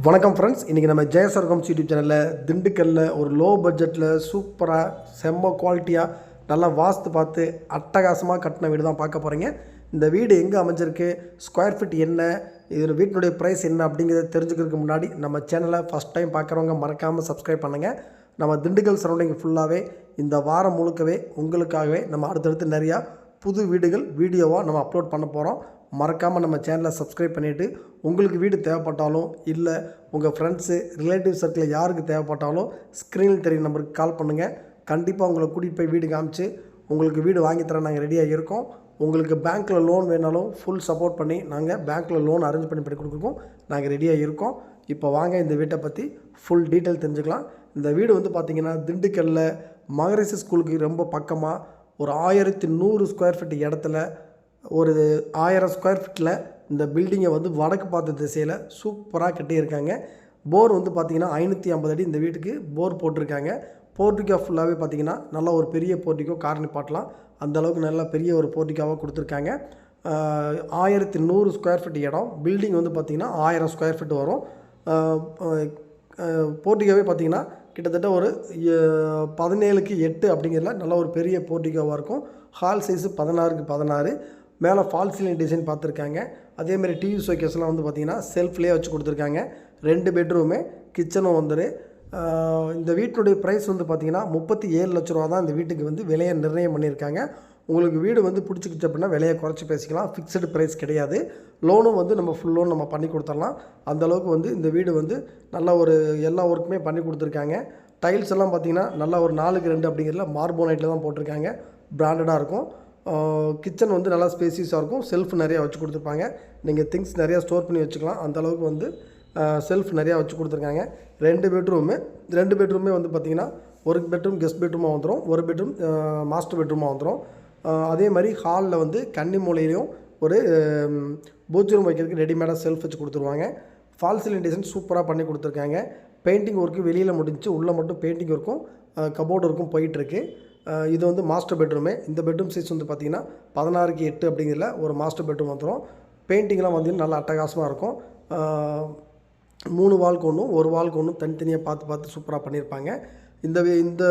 வணக்கம் ஃப்ரெண்ட்ஸ், இன்றைக்கி நம்ம ஜெயசர்கம்ஸ் யூடியூப் சேனலில் திண்டுக்கல்லில் ஒரு லோ பட்ஜெட்டில் சூப்பராக செம்ம குவாலிட்டியாக நல்லா வாஸ்து பார்த்து அட்டகாசமாக கட்டின வீடு தான் பார்க்க போகிறீங்க. இந்த வீடு எங்கே அமைஞ்சிருக்கு, ஸ்கொயர் ஃபீட் என்ன, இதில் வீட்டினுடைய ப்ரைஸ் என்ன அப்படிங்கிறத தெரிஞ்சுக்கிறதுக்கு முன்னாடி நம்ம சேனலை ஃபஸ்ட் டைம் பார்க்குறவங்க மறக்காமல் சப்ஸ்கிரைப் பண்ணுங்கள். நம்ம திண்டுக்கல் சரௌண்டிங் ஃபுல்லாகவே இந்த வாரம் முழுக்கவே உங்களுக்காகவே நம்ம அடுத்தடுத்து நிறையா புது வீடுகள் வீடியோவாக நம்ம அப்லோட் பண்ண போகிறோம். மறக்காமல் நம்ம சேனலை சப்ஸ்கிரைப் பண்ணிவிட்டு உங்களுக்கு வீடு தேவைப்பட்டாலும் இல்லை உங்கள் ஃப்ரெண்ட்ஸு ரிலேட்டிவ் சர்க்கிளில் யாருக்கு தேவைப்பட்டாலும் ஸ்க்ரீனில் தெரியும் நம்பருக்கு கால் பண்ணுங்கள். கண்டிப்பாக உங்களை கூட்டிகிட்டு போய் வீடு காமிச்சு உங்களுக்கு வீடு வாங்கித்தர நாங்கள் ரெடியாக இருக்கோம். உங்களுக்கு பேங்க்கில் லோன் வேணாலும் ஃபுல் சப்போர்ட் பண்ணி நாங்கள் பேங்க்கில் லோன் அரேஞ்ச் பண்ணி கொடுக்குறோம். நாங்கள் ரெடியாக இருக்கோம். இப்போ வாங்க இந்த வீட்டை பற்றி ஃபுல் டீட்டெயில் தெரிஞ்சுக்கலாம். இந்த வீடு வந்து பார்த்திங்கன்னா திண்டுக்கல்லில் மகரிஷி ஸ்கூலுக்கு ரொம்ப பக்கமாக ஒரு 1100 ஸ்கொயர் ஃபீட் இடத்துல ஒரு 1000 ஸ்கொயர் ஃபீட்டில் இந்த பில்டிங்கை வந்து வடக்கு பார்த்த திசையில் சூப்பராக கட்டியிருக்காங்க. போர் வந்து பார்த்திங்கன்னா 550 அடி இந்த வீட்டுக்கு போர் போட்டிருக்காங்க. போர்ட்டிகோ ஃபுல்லாகவே பார்த்திங்கன்னா நல்லா ஒரு பெரிய போர்ட்டிகோ கார் நிப்பாட்டலாம், அந்தளவுக்கு நல்லா பெரிய ஒரு போர்ட்டிகோவாக கொடுத்துருக்காங்க. 1100 ஸ்கொயர் ஃபீட் இடம். பில்டிங் வந்து பார்த்திங்கன்னா 1000 ஸ்கொயர் ஃபீட் வரும். போர்ட்டிகோவே பார்த்திங்கன்னா கிட்டத்தட்ட ஒரு 17க்கு 8 அப்படிங்கிறதுல நல்ல ஒரு பெரிய போர்ட்டிகோவாக இருக்கும். ஹால் சைஸு 16க்கு 16. மேலே ஃபால் சீலிங் டிசைன் பார்த்துருக்காங்க. அதேமாதிரி டிவி ஷோகேஸ்லாம் வந்து பார்த்திங்கன்னா செல்ஃப்லேயே வச்சு கொடுத்துருக்காங்க. 2 பெட்ரூமு, கிச்சனும் வந்துடும். இந்த வீட்டுடைய ப்ரைஸ் வந்து பார்த்திங்கன்னா 37 லட்ச ரூபா தான் இந்த வீட்டுக்கு வந்து விலையை நிர்ணயம் பண்ணியிருக்காங்க. உங்களுக்கு வீடு வந்து பிடிச்சிக்கிச்சு அப்படின்னா விலையை குறைச்சி பேசிக்கலாம். ஃபிக்ஸடு ப்ரைஸ் கிடையாது. லோனும் வந்து நம்ம ஃபுல் லோன் நம்ம பண்ணி கொடுத்துடலாம். அந்தளவுக்கு வந்து இந்த வீடு வந்து நல்ல ஒரு எல்லா ஒர்க்குமே பண்ணி கொடுத்துருக்காங்க. டைல்ஸ் எல்லாம் பார்த்திங்கன்னா நல்லா ஒரு 4க்கு 2 அப்படிங்கிறதுல மார்போனைட்டில் தான் போட்டிருக்காங்க. பிராண்டடாக இருக்கும். கிச்சன் வந்து நல்லா ஸ்பேசியஸாக இருக்கும். செல்ஃப் நிறையா வச்சு கொடுத்துருப்பாங்க. நீங்கள் திங்ஸ் நிறையா ஸ்டோர் பண்ணி வச்சுக்கலாம். அந்தளவுக்கு வந்து செல்ஃப் நிறையா வச்சு கொடுத்துருக்காங்க. 2 பெட்ரூமே வந்து பார்த்திங்கன்னா ஒரு பெட்ரூம் கெஸ்ட் பெட்ரூமாக வந்துடும், ஒரு பெட்ரூம் மாஸ்டர் பெட்ரூமாக வந்துடும். அதே மாதிரி ஹாலில் வந்து கன்னி மூலையிலையும் ஒரு பூஜ் ரூம் வைக்கிறதுக்கு ரெடிமேடாக செல்ஃப் வச்சு கொடுத்துருவாங்க. ஃபால் சீலிங் டிசைன் சூப்பராக பண்ணி கொடுத்துருக்காங்க. பெயிண்டிங் ஒர்க்கு வெளியில் முடிஞ்சு உள்ளே மட்டும் பெயிண்டிங் ஒர்க்கும் கபோர்டு ஒர்க்கும் போயிட்டுருக்கு. இது வந்து மாஸ்டர் பெட்ரூமே. இந்த பெட்ரூம் சைஸ் வந்து பார்த்திங்கன்னா 16க்கு 8 அப்படிங்கிறதுல ஒரு மாஸ்டர் பெட்ரூம் வந்துடும். பெயிண்டிங்லாம் வந்து நல்லா அட்டகாசமாக இருக்கும். 3 வால்க்கு ஒன்றும் ஒரு வால்க்கு ஒன்றும் தனித்தனியாக பார்த்து சூப்பராக பண்ணியிருப்பாங்க. இந்த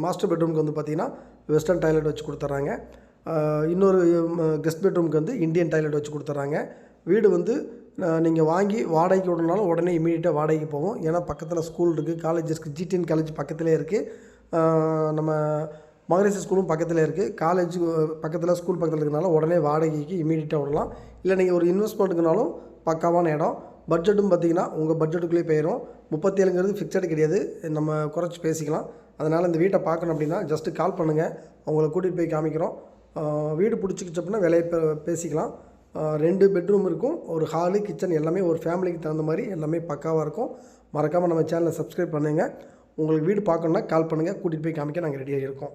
மாஸ்டர் பெட்ரூமுக்கு வந்து பார்த்திங்கன்னா வெஸ்டர்ன் டாய்லெட் வச்சு கொடுத்துட்றாங்க. இன்னொரு கெஸ்ட் பெட்ரூமுக்கு வந்து இந்தியன் டாய்லெட் வச்சு கொடுத்துட்றாங்க. வீடு வந்து நீங்கள் வாங்கி வாடகைக்கு விடனாலும் உடனே இமீடியட்டாக வாடகைக்கு போகும். ஏன்னா பக்கத்தில் ஸ்கூல் இருக்குது, காலேஜஸ் இருக்குது. ஜிடிஎன் காலேஜ் பக்கத்துலேயே இருக்குது. நம்ம மகரிஷி ஸ்கூலும் பக்கத்தில் இருக்குது. காலேஜ் பக்கத்தில் ஸ்கூல் பக்கத்தில் இருக்கிறனால உடனே வாடகைக்கு இமீடியட்டாக விடலாம். இல்லை நீங்கள் ஒரு இன்வெஸ்ட்மெண்ட்டுக்குனாலும் பக்காவான இடம். பட்ஜெட்டும் பார்த்திங்கன்னா உங்கள் பட்ஜெட்டுக்குள்ளேயே போயிடும். 37ங்கிறது ஃபிக்ஸடு கிடையாது, நம்ம குறைச்சி பேசிக்கலாம். அதனால் இந்த வீட்டை பார்க்கணும் அப்படின்னா ஜஸ்ட்டு கால் பண்ணுங்கள், உங்களை கூட்டிகிட்டு போய் காமிக்கிறோம். வீடு பிடிச்சிக்கிச்சு அப்படின்னா விலையை பேசிக்கலாம். 2 பெட்ரூம் இருக்கும், ஒரு ஹாலு, கிச்சன் எல்லாமே ஒரு ஃபேமிலிக்கு தகுந்த மாதிரி எல்லாமே பக்காவாக இருக்கும். மறக்காமல் நம்ம சேனலை சப்ஸ்கிரைப் பண்ணுங்கள். உங்களுக்கு வீடு பார்க்கணுன்னா கால் பண்ணுங்கள், கூட்டிகிட்டு போய் காமிக்க நாங்கள் ரெடியாக இருக்கோம்.